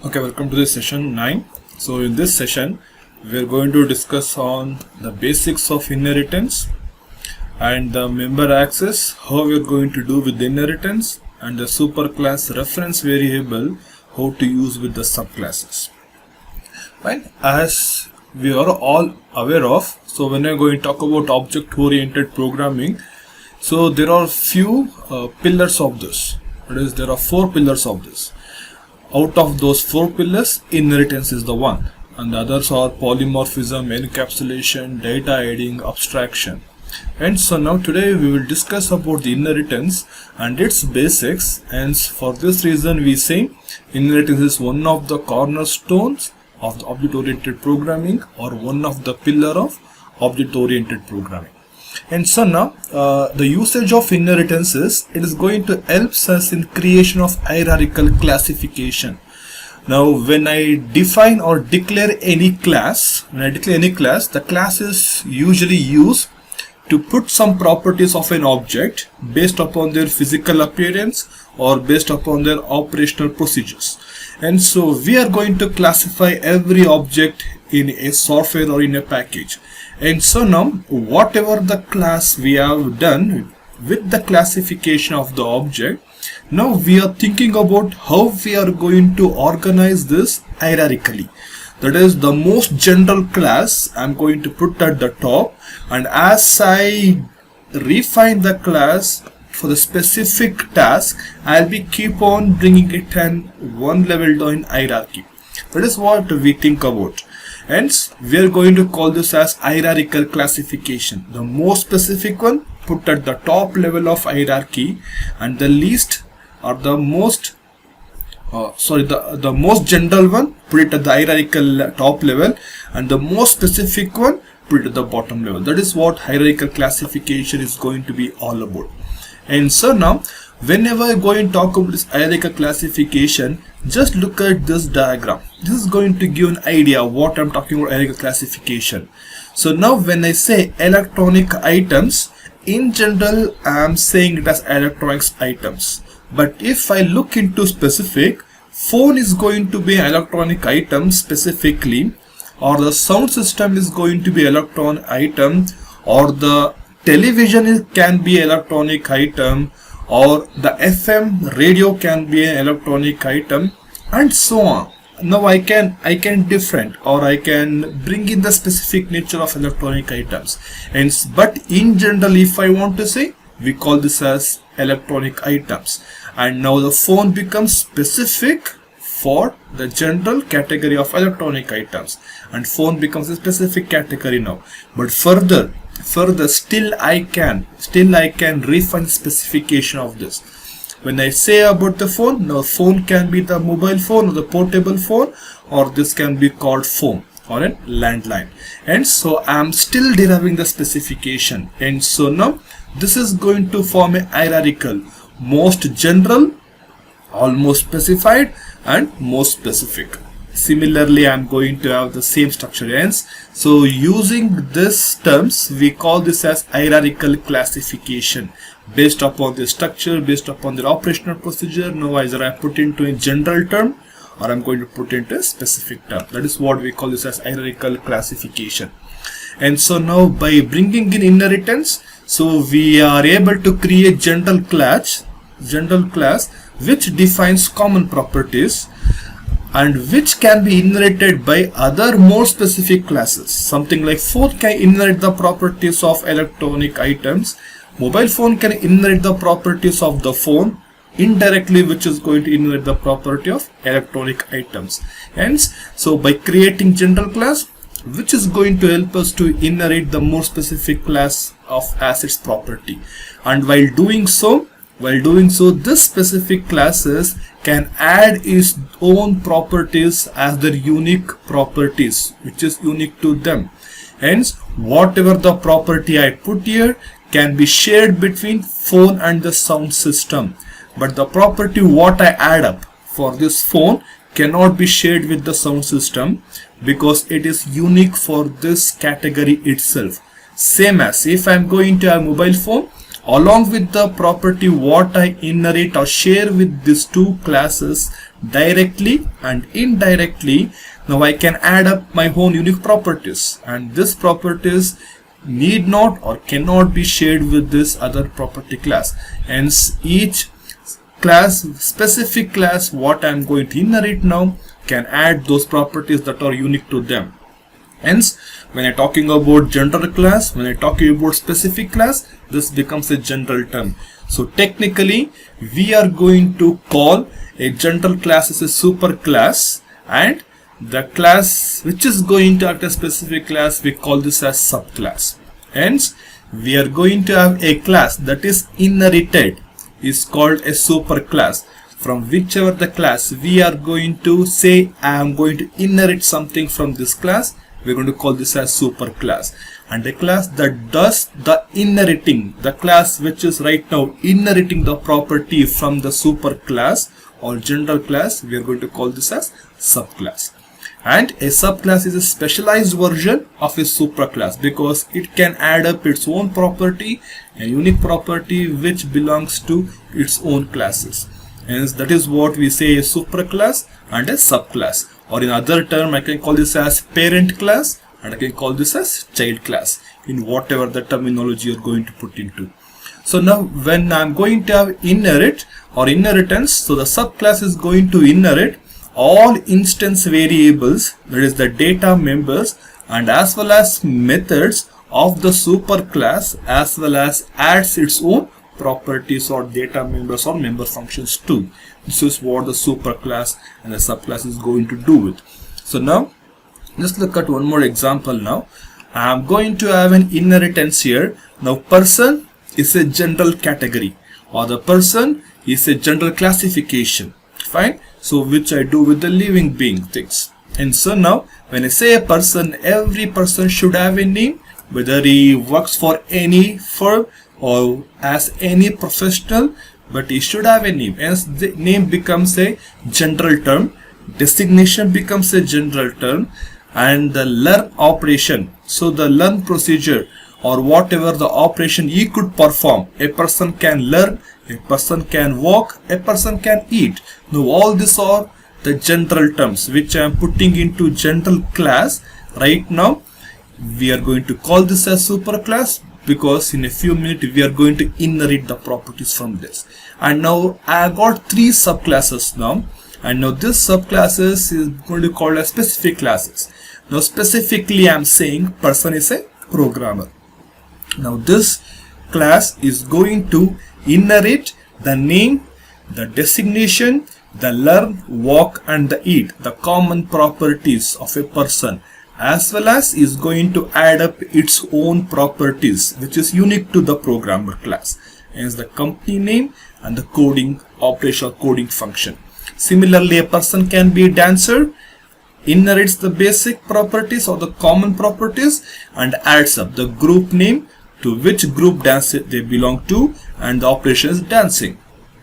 Okay, welcome to this session 9. So in this session, we are going to discuss on the basics of inheritance and the member access, how we are going to do with the inheritance, and the superclass reference variable, how to use with the subclasses. Right? As we are all aware of, so when I'm going to talk about object-oriented programming, so there are few pillars of this. That is, there are 4 pillars of this. Out of those 4 pillars, inheritance is the one, and the others are polymorphism, encapsulation, data hiding, abstraction. And so now today we will discuss about the inheritance and its basics, and for this reason we say inheritance is one of the cornerstones of the object-oriented programming, or one of the pillar of object-oriented programming. And so now the usage of inheritance is, it is going to help us in creation of hierarchical classification. Now when I define or declare any class, the class is usually used to put some properties of an object based upon their physical appearance or based upon their operational procedures. And so we are going to classify every object in a software or in a package. And so now whatever the class we have done with the classification of the object, now we are thinking about how we are going to organize this hierarchically. That is, the most general class I'm going to put at the top, and as I refine the class for the specific task, I'll be keep on bringing it one level down in hierarchy. That is what we think about. Hence, we are going to call this as hierarchical classification. The most specific one put at the top level of hierarchy, and the least or the most the most general one put it at the hierarchical top level, and the most specific one put it at the bottom level. That is what hierarchical classification is going to be all about. And so now whenever I go and talk about this hierarchical classification, just look at this diagram. This is going to give an idea what I'm talking about hierarchical classification. So now when I say electronic items, in general I am saying it as electronics items. But if I look into specific, phone is going to be an electronic item specifically, or the sound system is going to be electronic item, or the television can be electronic item, or the FM radio can be an electronic item, and so on. Now I can different, or I can bring in the specific nature of electronic items. And but in general, if I want to say, we call this as electronic items. And now the phone becomes specific for the general category of electronic items, and phone becomes a specific category now. But further still I can refine specification of this. When I say about the phone, now phone can be the mobile phone or the portable phone, or this can be called phone or a landline. And so I am still deriving the specification. And so now this is going to form a hierarchical, most general, almost specified, and most specific. Similarly, I am going to have the same structure. Hence, so using these terms, we call this as hierarchical classification, based upon the structure, based upon the operational procedure. Now either I put into a general term, or I'm going to put into a specific term. That is what we call this as hierarchical classification. And so now by bringing in inheritance, so we are able to create general class which defines common properties, and which can be inherited by other more specific classes. Something like phone can inherit the properties of electronic items, mobile phone can inherit the properties of the phone indirectly, which is going to inherit the property of electronic items. Hence, so by creating general class, which is going to help us to inherit the more specific class of assets property, and while doing so, this specific classes can add its own properties as their unique properties, which is unique to them. Hence, whatever the property I put here can be shared between phone and the sound system. But the property what I add up for this phone cannot be shared with the sound system, because it is unique for this category itself. Same as if I am going to have mobile phone, along with the property what I inherit or share with these two classes directly and indirectly, now I can add up my own unique properties, and this properties need not or cannot be shared with this other property class. Hence each class, specific class what I am going to inherit now, can add those properties that are unique to them. Hence when I am talking about general class, when I am talking about specific class, this becomes a general term. So technically we are going to call a general class as a super class, and the class which is going to act as specific class, we call this as subclass. Hence we are going to have a class that is inherited is called a super class. From whichever the class we are going to say I am going to inherit something from this class, we are going to call this as super class. And a class that does the inheriting, the class which is right now inheriting the property from the super class or general class, we are going to call this as subclass. And a subclass is a specialized version of a superclass because it can add up its own property, a unique property which belongs to its own classes. Hence that is what we say a superclass and a subclass. Or in other term, I can call this as parent class and I can call this as child class, in whatever the terminology you're going to put into. So now when I'm going to have inherit or inheritance, so the subclass is going to inherit all instance variables, that is the data members and as well as methods of the superclass, as well as adds its own properties or data members or member functions too. This is what the superclass and the subclass is going to do with. So now just look at one more example. Now I am going to have an inheritance here. Now person is a general category or the person is a general classification. Fine. So which I do with the living being things. And so now when I say a person, every person should have a name, whether he works for any firm or as any professional, but he should have a name. Hence the name becomes a general term, designation becomes a general term, and the learn operation, so the learn procedure or whatever the operation he could perform, a person can learn, a person can walk, a person can eat. Now all these are the general terms which I am putting into general class. Right now we are going to call this as superclass because in a few minutes we are going to inherit the properties from this. And now I have got three subclasses now, and now this subclasses is going to call as specific classes. Now specifically I am saying person is a programmer. Now this class is going to inherit the name, the designation, the learn, walk and the eat, the common properties of a person, as well as is going to add up its own properties which is unique to the programmer class, hence the company name and the coding operation or coding function. Similarly, a person can be a dancer, inherits the basic properties or the common properties and adds up the group name, to which group dance they belong to, and the operation is dancing.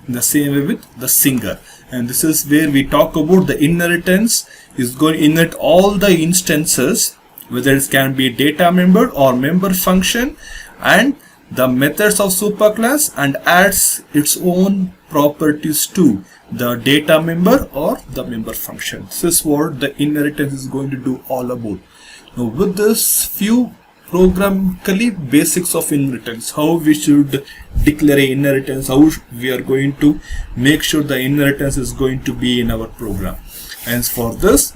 In the same way with the singer. And this is where we talk about the inheritance is going to inherit all the instances, whether it can be data member or member function, and the methods of superclass, and adds its own properties to the data member or the member function. This is what the inheritance is going to do all about. Now with this few programmatically basics of inheritance, how we should declare a inheritance, how we are going to make sure the inheritance is going to be in our program. And for this,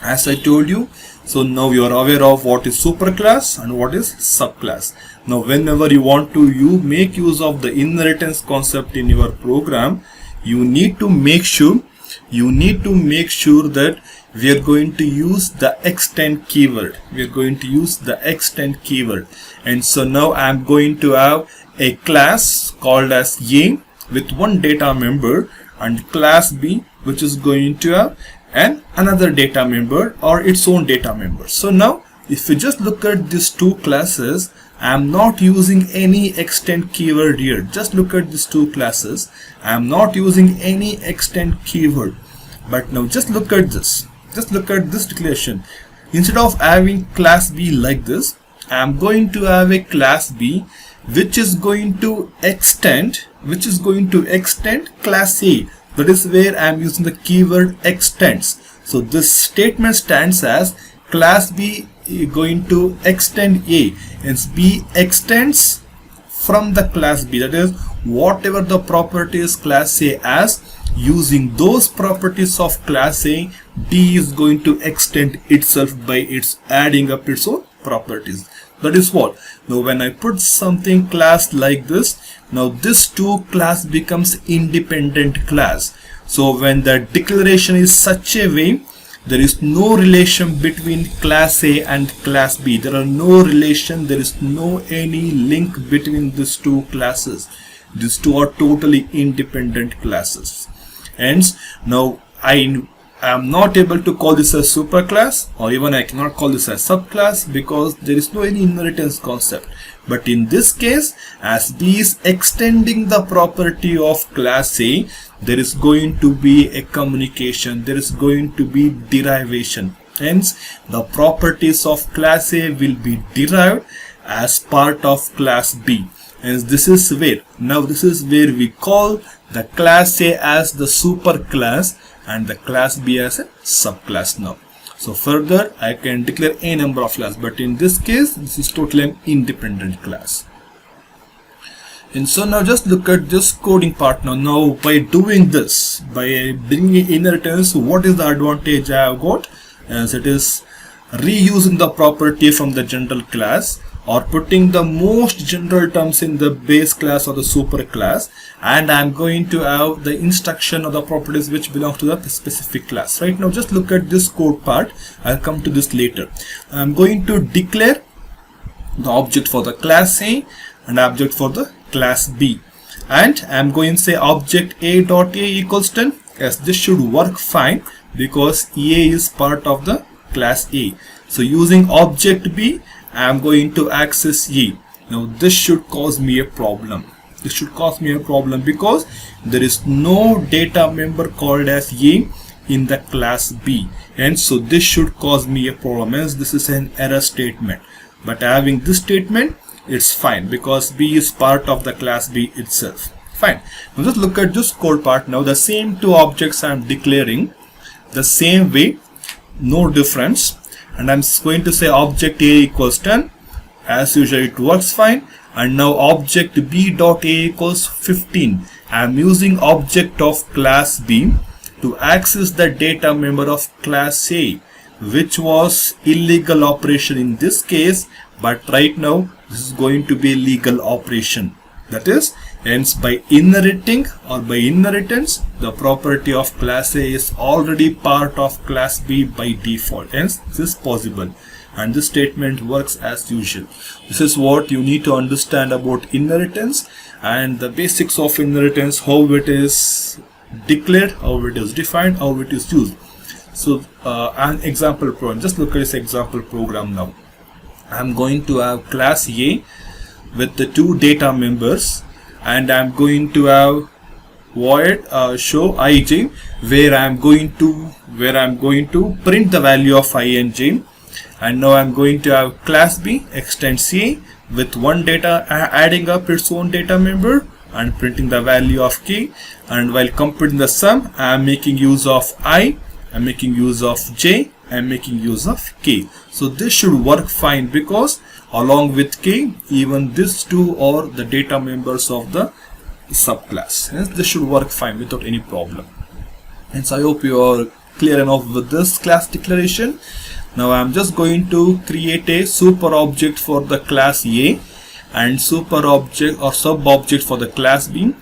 as I told you, so now you are aware of what is superclass and what is subclass. Now whenever you want to make use of the inheritance concept in your program, you need to make sure that we are going to use the extend keyword. We are going to use the extend keyword. And so now I am going to have a class called as A with one data member, and class B which is going to have another data member or its own data member. So now if you just look at these two classes, I am not using any extend keyword here. Just look at these two classes. I am not using any extend keyword. But now just look at this. Just look at this declaration. Instead of having class B like this, I am going to have a class B which is going to extend class A That is where I am using the keyword extends. So this statement stands as class B is going to extend A, hence B extends from the class B, that is whatever the properties class A has, using those properties of class A, B is going to extend itself by its adding up its own properties. That is what. Now when I put something class like this, now this two class becomes independent class. So when the declaration is such a way, there is no relation between class A and class B. There are no relation, there is no any link between these two classes. These two are totally independent classes. Hence, now I am not able to call this a superclass, or even I cannot call this a subclass, because there is no any inheritance concept. But in this case, as B is extending the property of class A, there is going to be a communication, there is going to be derivation. Hence, the properties of class A will be derived as part of class B. Hence, this is where we call the class A as the superclass and the class B as a subclass now. So further, I can declare a number of classes, but in this case, this is totally an independent class. And so now just look at this coding part now. Now by doing this, by bringing inheritance, what is the advantage I have got? As it is reusing the property from the general class, or putting the most general terms in the base class or the super class, and I am going to have the instruction or the properties which belong to the specific class. Right now just look at this code part. I'll come to this later. I am going to declare the object for the class A and object for the class B, and I am going to say object A dot A equals 10. Yes, this should work fine because A is part of the class A. So using object B, I am going to access A. Now this should cause me a problem. This should cause me a problem because there is no data member called as A in the class B, and so this should cause me a problem. Hence this is an error statement. But having this statement, it's fine because B is part of the class B itself. Fine. Now just look at this code part. Now the same two objects I am declaring the same way, no difference. And I'm going to say object A equals 10. As usual, it works fine. And now object B dot A equals 15. I'm using object of class B to access the data member of class A, which was illegal operation in this case, but right now this is going to be a legal operation. That is, hence by inheriting or by inheritance, the property of class A is already part of class B by default. Hence this is possible, and this statement works as usual. This is what you need to understand about inheritance and the basics of inheritance, how it is declared, how it is defined, how it is used. So an example program, just look at this example program now. I am going to have class A with the two data members, and I am going to have void show ij, where I am going to print the value of I and j. And now I am going to have class B extends A with one data adding up its own data member and printing the value of k, and while computing the sum, I am making use of I am making use of j, I am making use of k. So this should work fine because along with k, even these two are the data members of the subclass. Hence this should work fine without any problem. Hence I hope you are clear enough with this class declaration. Now I am just going to create a super object for the class A and super object or sub object for the class B.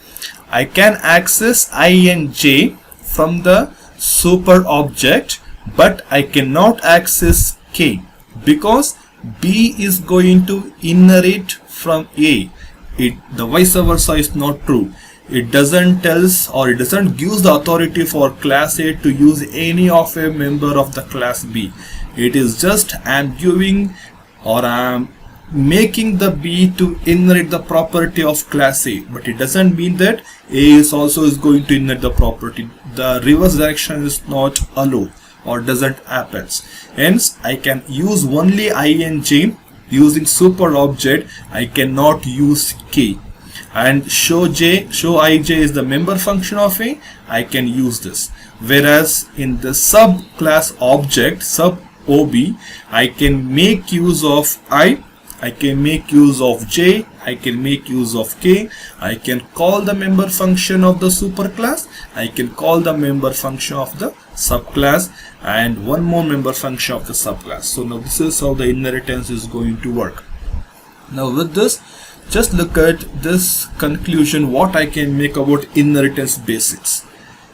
I can access I and j from the super object, but I cannot access k because B is going to inherit from A. The vice versa is not true. It doesn't tells or it doesn't give the authority for class A to use any of a member of the class B. It is just I am giving or I am making the B to inherit the property of class A, but it doesn't mean that A is also going to inherit the property. The reverse direction is not allowed or doesn't happen. Hence I can use only I and j using super object. I cannot use k. and show ij is the member function of A, I can use this. Whereas in the subclass object sub OB, I can make use of I can make use of J, I can make use of K, I can call the member function of the superclass, I can call the member function of the subclass, and one more member function of the subclass. So now this is how the inheritance is going to work. Now with this, just look at this conclusion, what I can make about inheritance basics.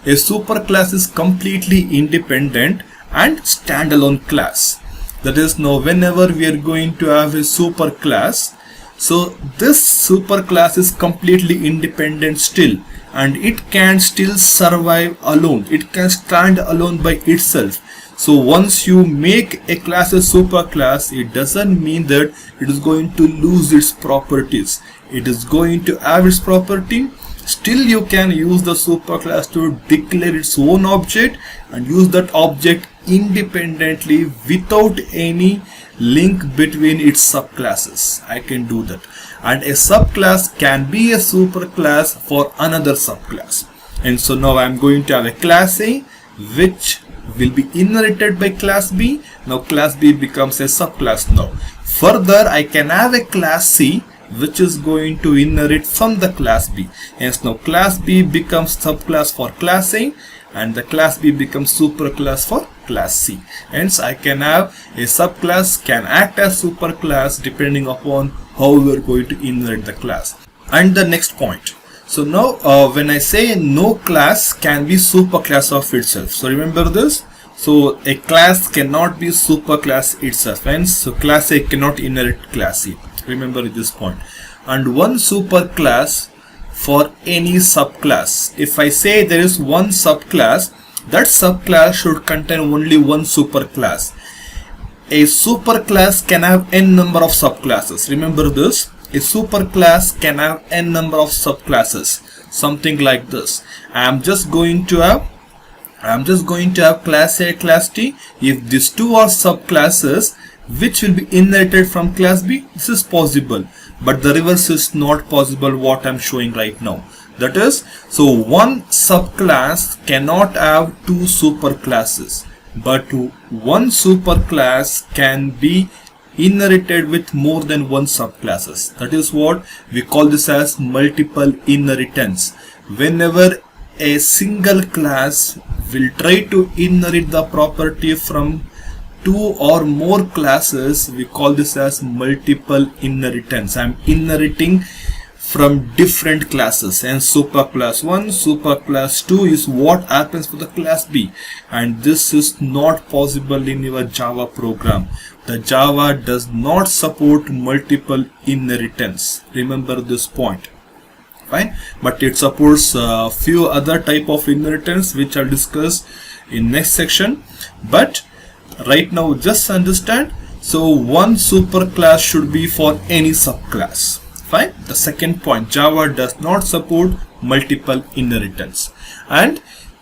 A superclass is completely independent and standalone class. That is, now whenever we are going to have a superclass, so this superclass is completely independent still, and it can still survive alone. It can stand alone by itself. So once you make a class a superclass, it doesn't mean that it is going to lose its properties. It is going to have its property. Still you can use the superclass to declare its own object and use that object independently without any link between its subclasses. I can do that. And a subclass can be a superclass for another subclass. And so now I am going to have a class A which will be inherited by class B. Now class B becomes a subclass now. Further, I can have a class C which is going to inherit from the class B. Hence now class B becomes subclass for class A and the class B becomes superclass for class C. Hence I can have a subclass can act as superclass depending upon how we are going to inherit the class. And the next point. So now when I say no class can be superclass of itself. So remember this. So a class cannot be superclass itself. Hence so class A cannot inherit class C. Remember this point. And one superclass for any subclass. If I say there is one subclass, that subclass should contain only one superclass. A superclass can have n number of subclasses. Remember this. A superclass can have n number of subclasses. Something like this. I am just going to have class A, class T. If these two are subclasses, which will be inherited from class B, this is possible, but the reverse is not possible, what I am showing right now. That is, so one subclass cannot have two superclasses, but one superclass can be inherited with more than one subclasses. That is what we call this as multiple inheritance. Whenever a single class will try to inherit the property from two or more classes, we call this as multiple inheritance. I am inheriting from different classes, and superclass 1, superclass 2 is what happens for the class B, and this is not possible in your Java program. The Java does not support multiple inheritance. Remember this point. Fine, but it supports a few other type of inheritance which I'll discuss in next section. But right now just understand, so one superclass should be for any subclass. Fine. The second point, Java does not support multiple inheritance, and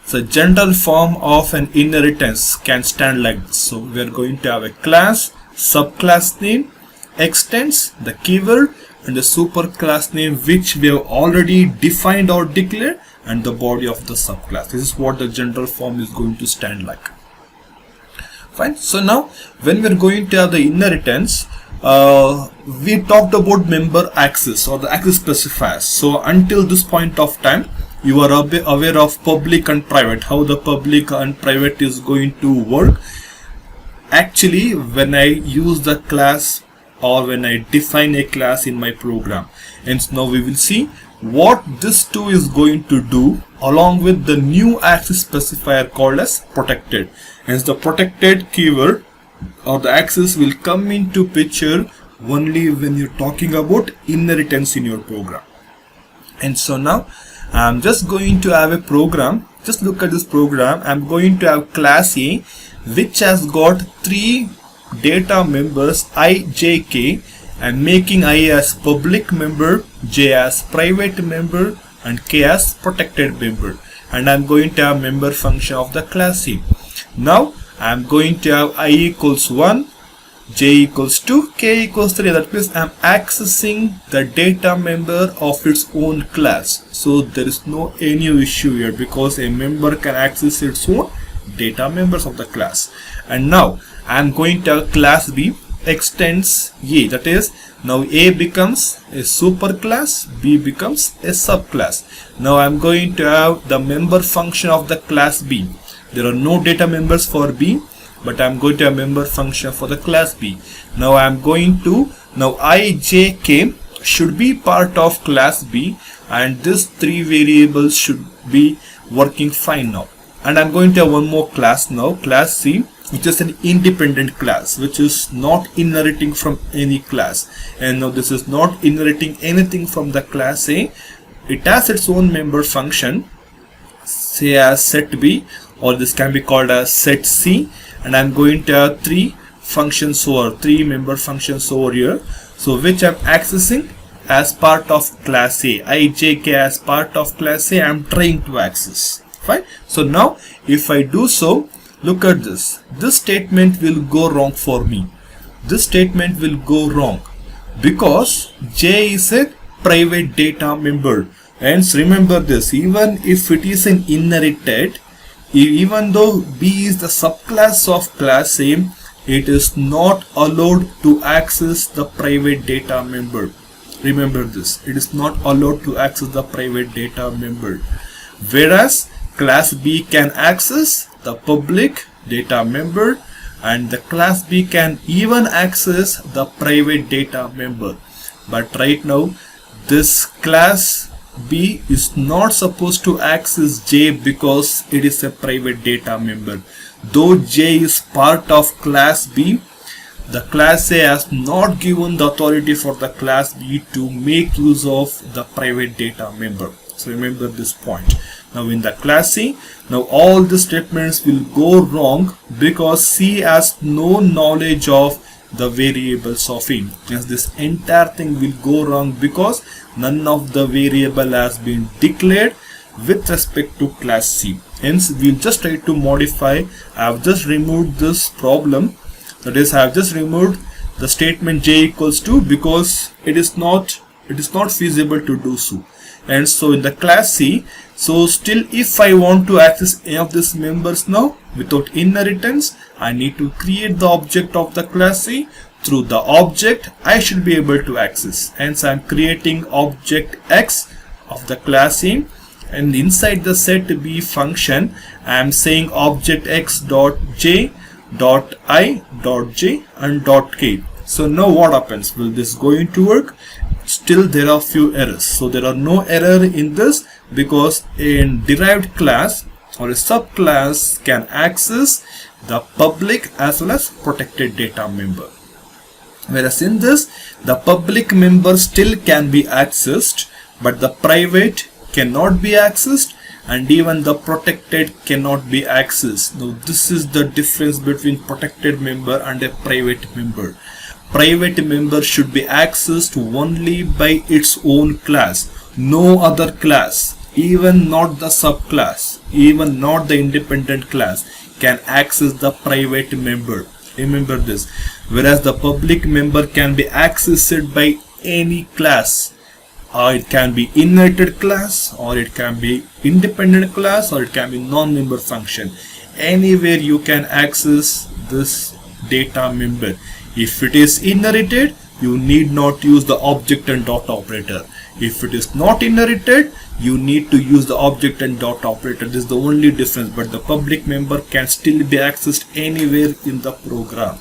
the general form of an inheritance can stand like this. So we are going to have a class, subclass name, extends, the keyword, and the superclass name which we have already defined or declared, and the body of the subclass. This is what the general form is going to stand like. Fine. So now when we are going to have the inheritance, we talked about member access or the access specifiers. So until this point of time, you are aware of public and private, how the public and private is going to work. Actually, when I use the class or when I define a class in my program, and now we will see what this two is going to do along with the new access specifier called as protected. Hence the protected keyword or the access will come into picture only when you're talking about inheritance in your program. And so now I'm just going to have a program. Just look at this program. I'm going to have class A which has got three data members I, J, K. I'm making I as public member, J as private member, and K as protected member. And I'm going to have member function of the class A. Now I'm going to have I equals 1, j equals to k equals 3. That means I'm accessing the data member of its own class. So there is no any issue here because a member can access its own data members of the class. And now I'm going to have class B extends A. That is, now A becomes a superclass, B becomes a subclass. Now I'm going to have the member function of the class B. There are no data members for B, but I'm going to have member function for the class B. Now I'm going to, now I, j, k should be part of class B, and these three variables should be working fine now. And I'm going to have one more class now, class C, which is an independent class, which is not inheriting from any class. And now this is not inheriting anything from the class A. It has its own member function, say as set B, or this can be called as set C. And I'm going to have three member functions over here. So which I'm accessing as part of class A. I, j, k as part of class A, I'm trying to access. Fine. So now if I do so, look at this. This statement will go wrong for me. This statement will go wrong because j is a private data member. And remember this, even if it is an inherited, even though B is the subclass of class A, it is not allowed to access the private data member. Remember this, it is not allowed to access the private data member. Whereas class B can access the public data member, and the class B can even access the private data member. But right now this class B is not supposed to access J because it is a private data member. Though J is part of class B, the class A has not given the authority for the class B to make use of the private data member. So remember this point. Now in the class C, now all the statements will go wrong because C has no knowledge of the variables of A. Yes, this entire thing will go wrong because none of the variable has been declared with respect to class C. Hence we'll just try to modify. I have just removed this problem. That is, I have just removed the statement j equals to because it is not feasible to do so. And so in the class C, so still if I want to access any of these members now without inheritance, I need to create the object of the class C. Through the object I should be able to access. Hence I am creating object X of the class C, and inside the set B function I am saying object X dot J dot I dot J and dot K. So now what happens? Will this going to work? Still there are few errors. So there are no error in this because a derived class or a subclass can access the public as well as protected data member. Whereas in this, the public member still can be accessed, but the private cannot be accessed, and even the protected cannot be accessed. Now this is the difference between protected member and a private member. Private member should be accessed only by its own class, no other class, even not the subclass, even not the independent class can access the private member. Remember this. Whereas the public member can be accessed by any class. It can be inherited class, or it can be independent class, or it can be non-member function. Anywhere you can access this data member. If it is inherited, you need not use the object and dot operator. If it is not inherited, you need to use the object and dot operator. This is the only difference. But the public member can still be accessed anywhere in the program.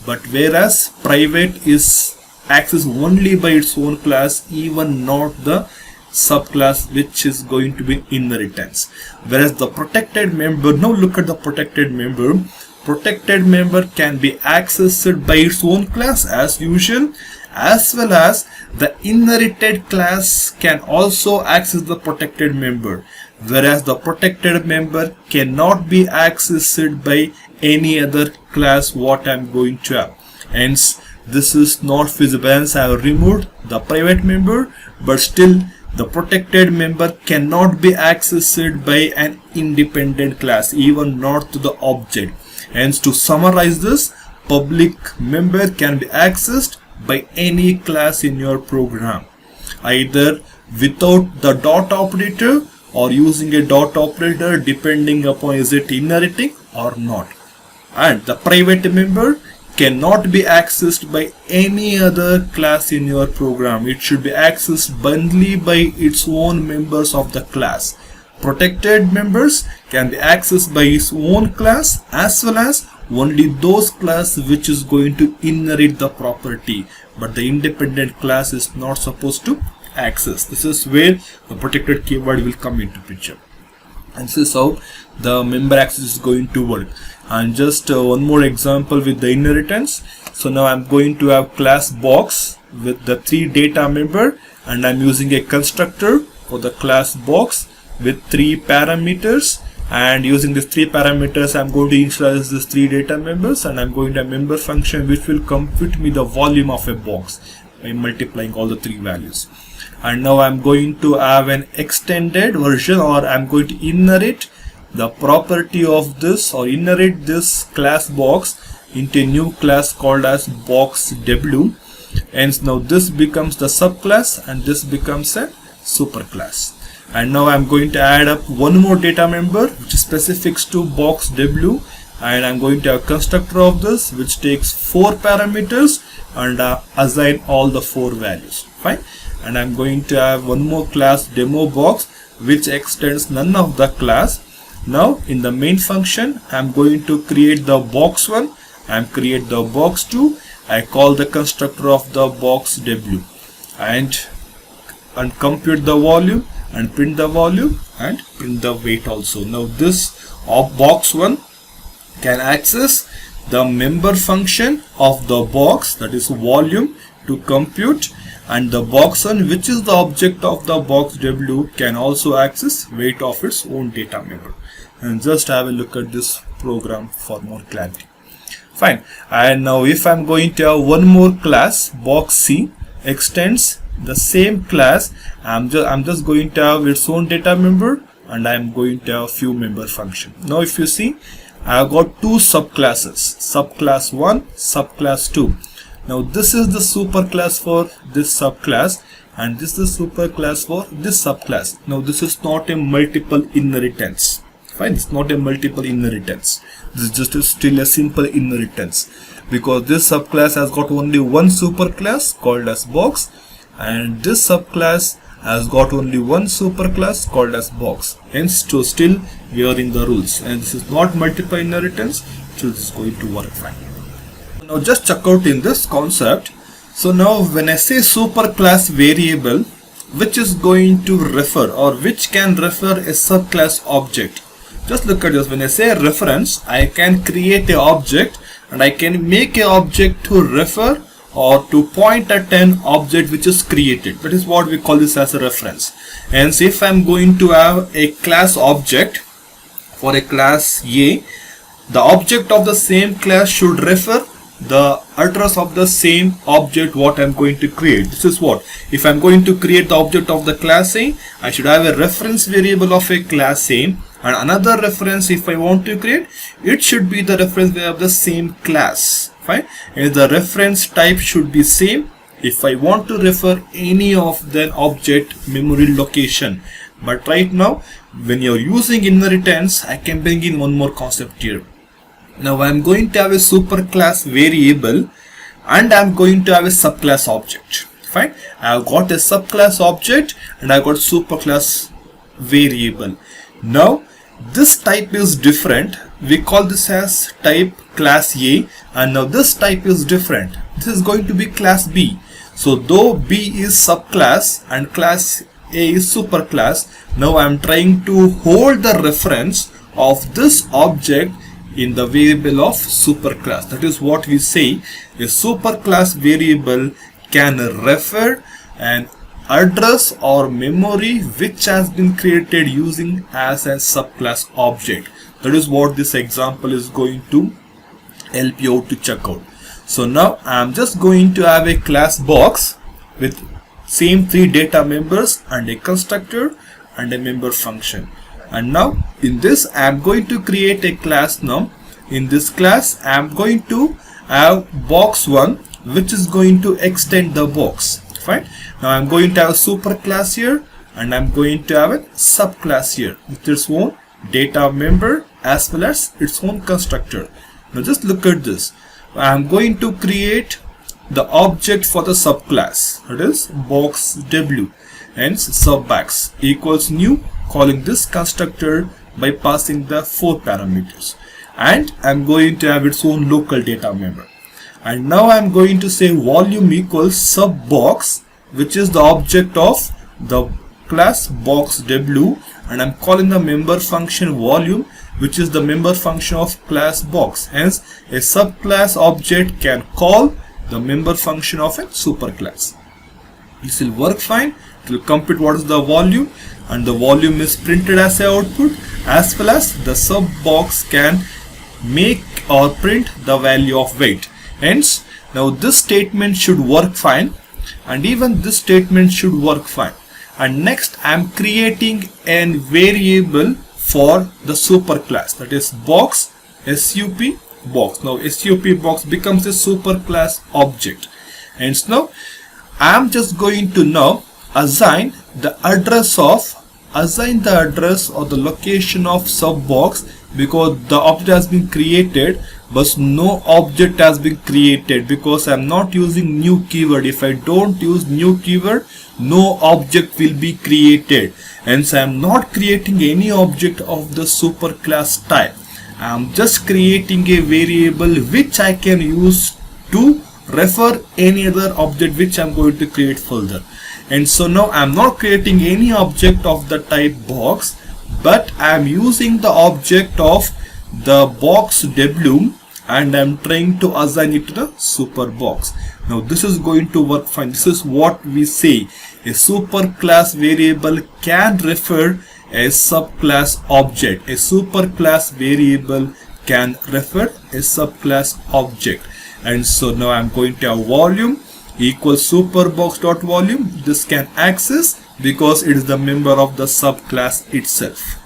But whereas private is accessed only by its own class, even not the subclass which is going to be inheritance. Whereas the protected member, now look at the protected member. Protected member can be accessed by its own class as usual, as well as the inherited class can also access the protected member, whereas the protected member cannot be accessed by any other class what I am going to have. Hence this is not feasible. Hence I have removed the private member, but still the protected member cannot be accessed by an independent class, even not to the object. Hence to summarize this, public member can be accessed by any class in your program, either without the dot operator or using a dot operator, depending upon is it inheriting or not. And the private member cannot be accessed by any other class in your program. It should be accessed only by its own members of the class. Protected members can be accessed by its own class, as well as only those class which is going to inherit the property, but the independent class is not supposed to access. This is where the protected keyword will come into picture, and this is how the member access is going to work. And just one more example with the inheritance. So now I'm going to have class box with the 3 data member, and I'm using a constructor for the class box with 3 parameters, and using these 3 parameters I'm going to initialize these 3 data members, and I'm going to a member function which will compute me the volume of a box by multiplying all the 3 values. And now I'm going to have an extended version, or I'm going to inherit the property of this, or inherit this class box into a new class called as box w. And now this becomes the subclass, and this becomes a superclass. And now I'm going to add up one more data member which is specific to box w, and I'm going to have a constructor of this which takes 4 parameters and assign all the 4 values. Fine. And I'm going to have one more class demo box which extends none of the class. Now in the main function I'm going to create the box 1 and create the box 2. I call the constructor of the box w and compute the volume and print the volume and print the weight also. Now this of box 1 can access the member function of the box, that is volume, to compute, and the box 1, which is the object of the box w, can also access weight of its own data member. And just have a look at this program for more clarity. Fine. And now if I'm going to have one more class, box c extends the same class. I'm just going to have its own data member, and I'm going to have few member function. Now if you see, I've got 2 subclasses, subclass 1, subclass 2. Now this is the superclass for this subclass, and this is the superclass for this subclass. Now this is not a multiple inheritance. Fine, it's not a multiple inheritance. This is just still a simple inheritance, because this subclass has got only one superclass called as box, and this subclass has got only one superclass called as box. Hence, so still we are in the rules, and this is not multiple inheritance, so this is going to work fine. Now just check out in this concept. So now when I say superclass variable, which is going to refer, or which can refer a subclass object. Just look at this. When I say reference, I can create an object, and I can make an object to refer or to point at an object which is created. That is what we call this as a reference. And so if I am going to have a class object for a class A, the object of the same class should refer the address of the same object what I am going to create. This is what, if I am going to create the object of the class A, I should have a reference variable of a class A, and another reference if I want to create, it should be the reference variable of the same class. Fine. And the reference type should be same if I want to refer any of the object memory location. But right now, when you're using inheritance, I can bring in one more concept here. Now I'm going to have a superclass variable, and I'm going to have a subclass object. Fine. I've got a subclass object, and I've got superclass variable. Now this type is different. We call this as type class A, and now this type is different. This is going to be class B. So though B is subclass and class A is superclass, now I am trying to hold the reference of this object in the variable of superclass. That is what we say, a superclass variable can refer an address or memory which has been created using as a subclass object. That is what this example is going to help you out to check out. So now I am just going to have a class box with same 3 data members and a constructor and a member function. And now in this I am going to create a class now. In this class I am going to I have box 1 which is going to extend the box. Fine. Now I'm going to have a superclass here, and I'm going to have a subclass here with its own data member as well as its own constructor. Now just look at this. I'm going to create the object for the subclass, that is box W, and subbox equals new, calling this constructor by passing the 4 parameters, and I'm going to have its own local data member. And now I'm going to say volume equals subbox, which is the object of the class box W, and I'm calling the member function volume, which is the member function of class box. Hence a subclass object can call the member function of a superclass. This will work fine. It will compute what is the volume, and the volume is printed as a output, as well as the sub box can make or print the value of weight. Hence now this statement should work fine, and even this statement should work fine. And next I am creating a variable for the superclass, that is box sup box. Now sup box becomes a superclass object, and now I am just going to now assign the address or the location of subbox, because the object has been created but no object has been created, because I am not using new keyword. If I don't use new keyword, no object will be created. Hence I am not creating any object of the superclass type. I am just creating a variable which I can use to refer any other object which I am going to create further. And so now I am not creating any object of the type box, but I am using the object of the box W, and I am trying to assign it to the super box. Now this is going to work fine. This is what we say a superclass variable can refer a subclass object. A superclass variable can refer a subclass object. And so now I'm going to have volume equals superbox.volume. This can access because it is the member of the subclass itself.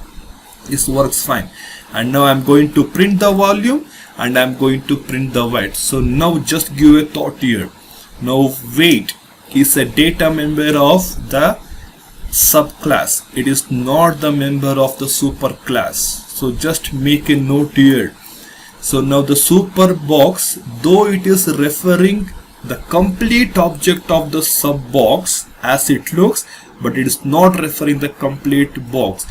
This works fine. And now I'm going to print the volume, and I'm going to print the weight. So now just give a thought here. Now weight is a data member of the subclass. It is not the member of the superclass. So just make a note here. So now the super box, though it is referring the complete object of the sub box as it looks, but it is not referring the complete box.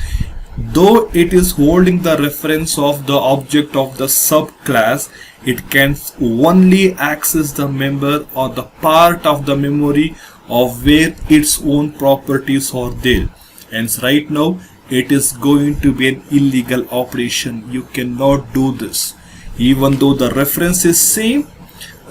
Though it is holding the reference of the object of the subclass, it can only access the member or the part of the memory of where its own properties are there. Hence right now it is going to be an illegal operation. You cannot do this. Even though the reference is same,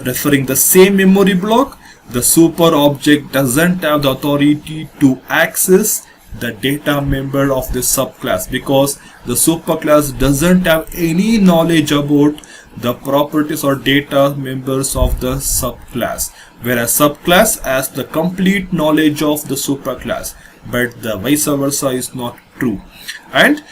referring the same memory block, the super object doesn't have the authority to access the data member of the subclass, because the superclass doesn't have any knowledge about the properties or data members of the subclass, whereas subclass has the complete knowledge of the superclass, but the vice versa is not true. And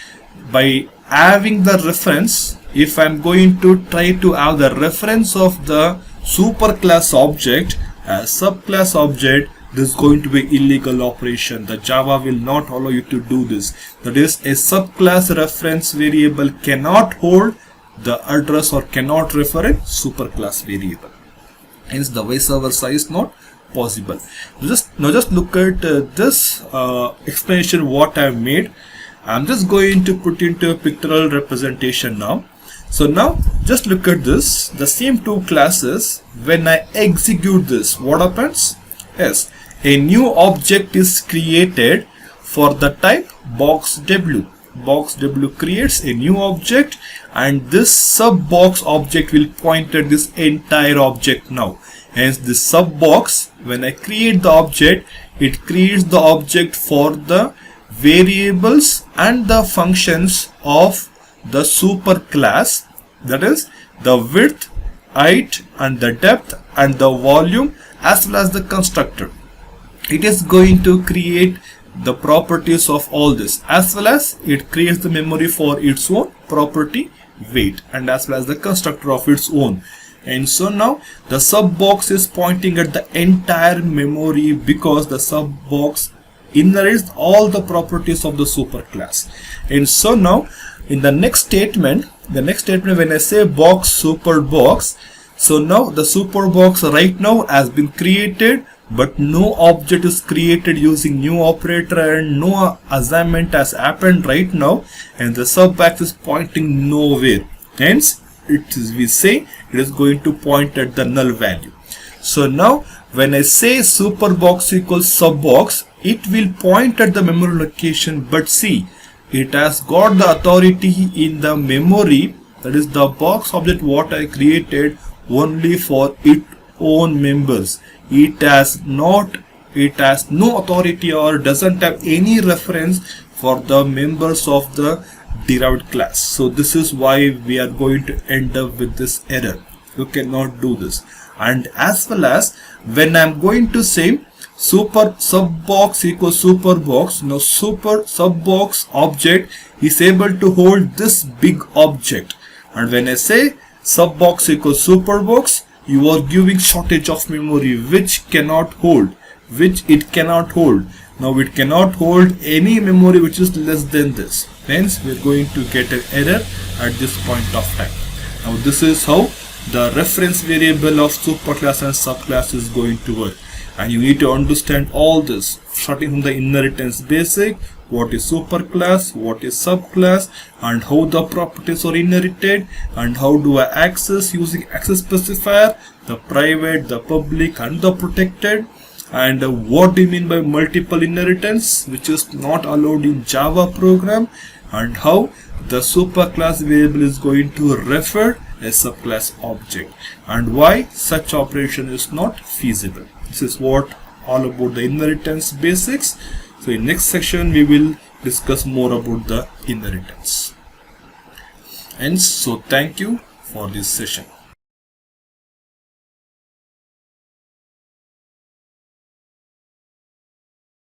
by having the reference, if I'm going to try to have the reference of the superclass object as subclass object, this is going to be illegal operation. The Java will not allow you to do this. That is, a subclass reference variable cannot hold the address or cannot refer a superclass variable. Hence the vice versa is not possible. Now just look at this explanation what I have made. I'm just going to put into a pictorial representation now. So now just look at this, the same two classes. When I execute this, what happens? Yes, a new object is created for the type box W. Box W creates a new object, and this sub box object will point at this entire object now. Hence this sub box, when I create the object, it creates the object for the variables and the functions of the superclass, that is the width, height and the depth and the volume, as well as the constructor. It is going to create the properties of all this, as well as it creates the memory for its own property weight, and as well as the constructor of its own. And so now the sub box is pointing at the entire memory because the sub box inherits all the properties of the superclass. And so now in the next statement when I say box super box, so now the super box right now has been created, but no object is created using new operator and no assignment has happened right now, and the sub box is pointing nowhere. Hence we say it is going to point at the null value. So now when I say super box equals sub box, it will point at the memory location, but see, it has got the authority in the memory, that is the box object what I created only for its own members. It has no authority or doesn't have any reference for the members of the derived class. So this is why we are going to end up with this error. You cannot do this. And as well as when I'm going to say super sub box equals super box, now super sub box object is able to hold this big object, and when I say sub box equals super box, you are giving shortage of memory which it cannot hold. Now it cannot hold any memory which is less than this. Hence we are going to get an error at this point of time. Now this is how the reference variable of superclass and subclass is going to work. And you need to understand all this, starting from the inheritance basic, what is superclass, what is subclass, and how the properties are inherited, and how do I access using access specifier, the private, the public, and the protected, and what do you mean by multiple inheritance, which is not allowed in Java program, and how the superclass variable is going to refer a subclass object, and why such operation is not feasible. This is what all about the inheritance basics. So in next section we will discuss more about the inheritance. And so thank you for this session.